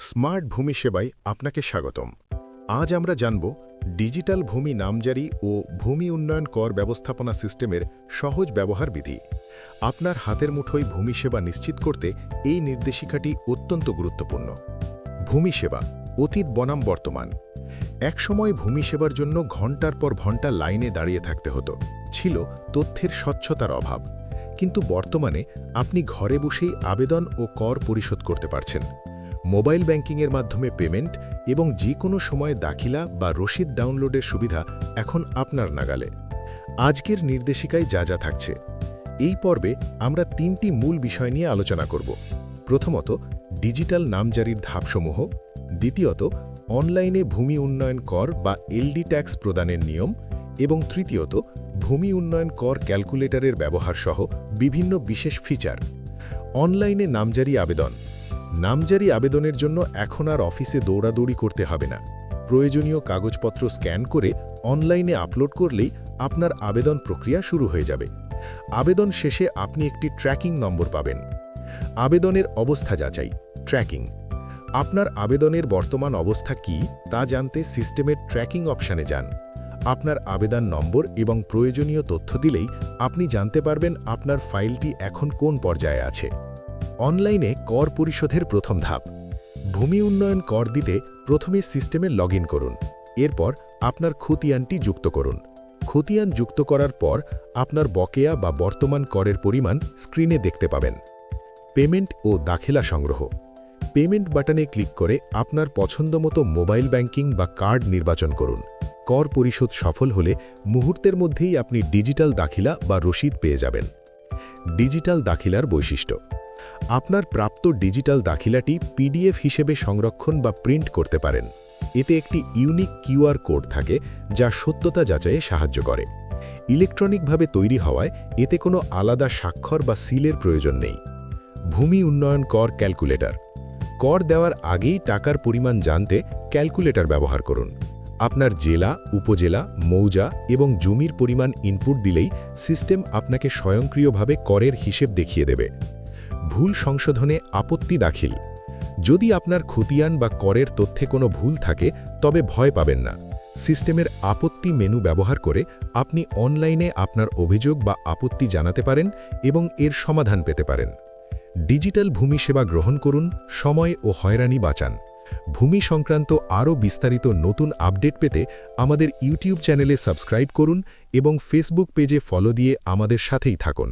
Smart ভূমি সেবায় আপনাকে স্বাগতম। আজ আমরা জানব ডিজিটাল ভূমি নামজারি ও ভূমি উন্নয়ন কর ব্যবস্থাপনা সিস্টেমের সহজ ব্যবহার বিধি। আপনার হাতের মুঠোয় ভূমি সেবা নিশ্চিত করতে এই নির্দেশিকাটি অত্যন্ত গুরুত্বপূর্ণ। ভূমি সেবা অতীত বনাম বর্তমান। একসময় ভূমি সেবার জন্য ঘণ্টার পর ঘণ্টা লাইনে দাঁড়িয়ে থাকতে হতো, ছিল তথ্যের স্বচ্ছতার অভাব। কিন্তু বর্তমানে আপনি ঘরে বসেই আবেদন ও কর পরিশোধ করতে পারছেন। মোবাইল ব্যাংকিংয়ের মাধ্যমে পেমেন্ট এবং যে কোনো সময় দাখিলা বা রসিদ ডাউনলোডের সুবিধা এখন আপনার নাগালে। আজকের নির্দেশিকায় যা যা থাকছে, এই পর্বে আমরা তিনটি মূল বিষয় নিয়ে আলোচনা করব। প্রথমত, ডিজিটাল নামজারির ধাপসমূহ। দ্বিতীয়ত, অনলাইনে ভূমি উন্নয়ন কর বা এলডি ট্যাক্স প্রদানের নিয়ম। এবং তৃতীয়ত, ভূমি উন্নয়ন কর ক্যালকুলেটরের ব্যবহার সহ বিভিন্ন বিশেষ ফিচার। অনলাইনে নামজারি আবেদন। নামজারি আবেদনের জন্য এখন আর অফিসে দৌড়াদৌড়ি করতে হবে না। প্রয়োজনীয় কাগজপত্র স্ক্যান করে অনলাইনে আপলোড করলেই আপনার আবেদন প্রক্রিয়া শুরু হয়ে যাবে। আবেদন শেষে আপনি একটি ট্র্যাকিং নম্বর পাবেন। আবেদনের অবস্থা যাচাই, ট্র্যাকিং। আপনার আবেদনের বর্তমান অবস্থা কী তা জানতে সিস্টেমের ট্র্যাকিং অপশানে যান। আপনার আবেদন নম্বর এবং প্রয়োজনীয় তথ্য দিলেই আপনি জানতে পারবেন আপনার ফাইলটি এখন কোন পর্যায়ে আছে। অনলাইনে কর পরিশোধের প্রথম ধাপ। ভূমি উন্নয়ন কর দিতে প্রথমে সিস্টেমে লগ করুন। এরপর আপনার খতিয়ানটি যুক্ত করুন। খতিয়ান যুক্ত করার পর আপনার বকেয়া বা বর্তমান করের পরিমাণ স্ক্রিনে দেখতে পাবেন। পেমেন্ট ও দাখিলা সংগ্রহ। পেমেন্ট বাটনে ক্লিক করে আপনার পছন্দমতো মোবাইল ব্যাংকিং বা কার্ড নির্বাচন করুন। কর পরিশোধ সফল হলে মুহূর্তের মধ্যেই আপনি ডিজিটাল দাখিলা বা রসিদ পেয়ে যাবেন। ডিজিটাল দাখিলার বৈশিষ্ট্য। আপনার প্রাপ্ত ডিজিটাল দাখিলাটি পিডিএফ হিসেবে সংরক্ষণ বা প্রিন্ট করতে পারেন। এতে একটি ইউনিক কিউআর কোড থাকে যা সত্যতা যাচাইয়ে সাহায্য করে। ইলেকট্রনিকভাবে তৈরি হওয়ায় এতে কোনো আলাদা স্বাক্ষর বা সিলের প্রয়োজন নেই। ভূমি উন্নয়ন কর ক্যালকুলেটর। কর দেওয়ার আগেই টাকার পরিমাণ জানতে ক্যালকুলেটর ব্যবহার করুন। আপনার জেলা, উপজেলা, মৌজা এবং জমির পরিমাণ ইনপুট দিলেই সিস্টেম আপনাকে স্বয়ংক্রিয়ভাবে করের হিসেব দেখিয়ে দেবে। ভুল সংশোধনে আপত্তি দাখিল। যদি আপনার খতিয়ান বা করের তথ্যে কোনো ভুল থাকে তবে ভয় পাবেন না। সিস্টেমের আপত্তি মেনু ব্যবহার করে আপনি অনলাইনে আপনার অভিযোগ বা আপত্তি জানাতে পারেন এবং এর সমাধান পেতে পারেন। ডিজিটাল ভূমি সেবা গ্রহণ করুন, সময় ও হয়রানি বাঁচান। ভূমি সংক্রান্ত আরও বিস্তারিত নতুন আপডেট পেতে আমাদের ইউটিউব চ্যানেলে সাবস্ক্রাইব করুন এবং ফেসবুক পেজে ফলো দিয়ে আমাদের সাথেই থাকুন।